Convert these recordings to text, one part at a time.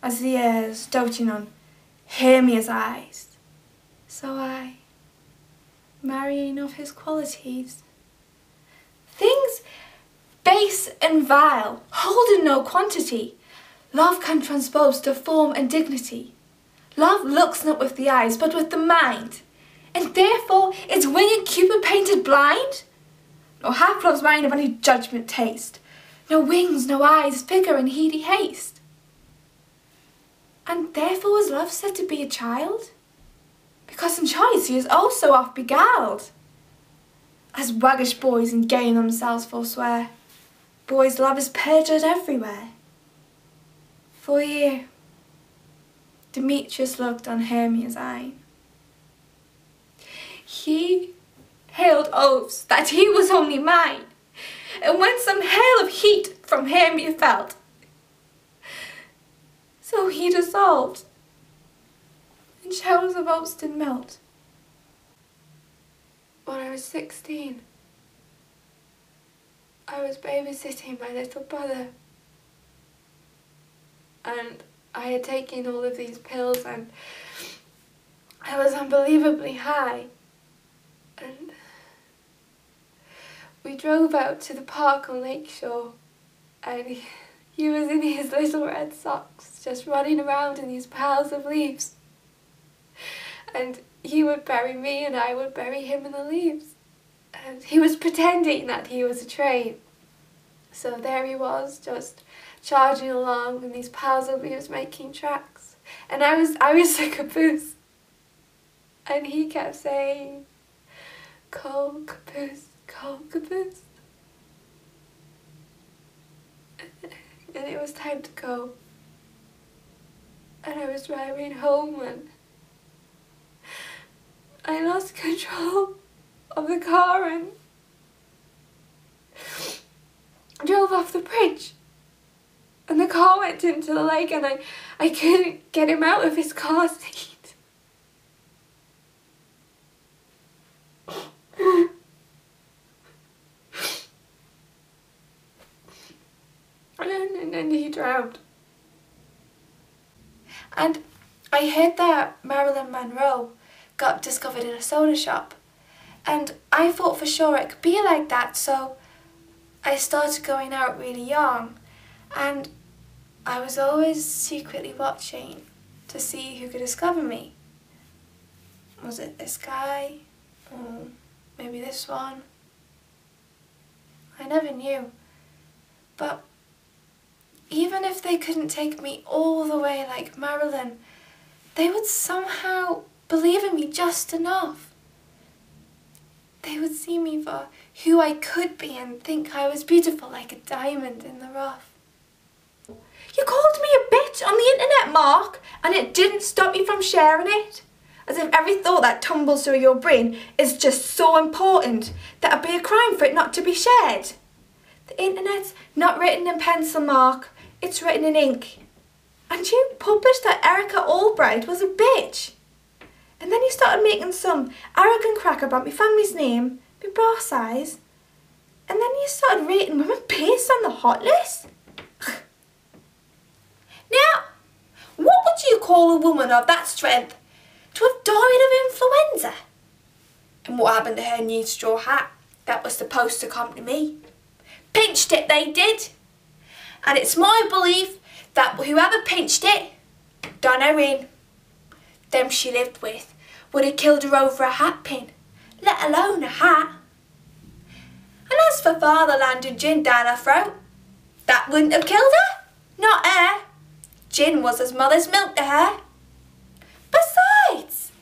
as the years doting on Hermia's eyes. So I, marrying of his qualities, things base and vile, hold in no quantity, love can transpose to form and dignity. Love looks not with the eyes, but with the mind, and therefore is winged Cupid painted blind? Nor hath love's mind of any judgment taste, no wings, no eyes, figure in heedy haste. And therefore is love said to be a child, because in choice he is also oft beguiled. As waggish boys in game themselves forswear, boys' love is perjured everywhere. For here Demetrius looked on Hermia's eye. He hailed oaths that he was only mine, and when some hail of heat from Hermia felt, so he dissolved, and showers of oats did melt. When I was 16, I was babysitting my little brother, and I had taken all of these pills and I was unbelievably high, and we drove out to the park on Lakeshore, and he was in his little red socks just running around in these piles of leaves, and he would bury me and I would bury him in the leaves, and he was pretending that he was a train. So there he was, just charging along in these piles of leaves making tracks, and I was the caboose, and he kept saying, "Coal caboose, coal caboose," and it was time to go, and I was driving home and I lost control of the car and drove off the bridge. And the car went into the lake and I couldn't get him out of his car seat. And then he drowned. And I heard that Marilyn Monroe got discovered in a soda shop. And I thought for sure it could be like that, so I started going out really young. And I was always secretly watching to see who could discover me. Was it this guy? Or maybe this one? I never knew. But even if they couldn't take me all the way like Marilyn, they would somehow believe in me just enough. They would see me for who I could be and think I was beautiful like a diamond in the rough. You called me a bitch on the internet, Mark, and it didn't stop you from sharing it? As if every thought that tumbles through your brain is just so important that it'd be a crime for it not to be shared. The internet's not written in pencil, Mark, it's written in ink. And you published that Erica Albright was a bitch. And then you started making some arrogant crack about my family's name, my bra size, and then you started rating women based on the hot list. Now, what would you call a woman of that strength to have died of influenza? And what happened to her new straw hat that was supposed to come to me? Pinched it, they did. And it's my belief that whoever pinched it, done her in. Them she lived with would have killed her over a hat pin, let alone a hat. And as for fatherland and gin down her throat, that wouldn't have killed her, not her. Gin was as mother's milk to her. Besides,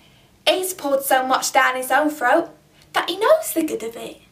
he's poured so much down his own throat that he knows the good of it.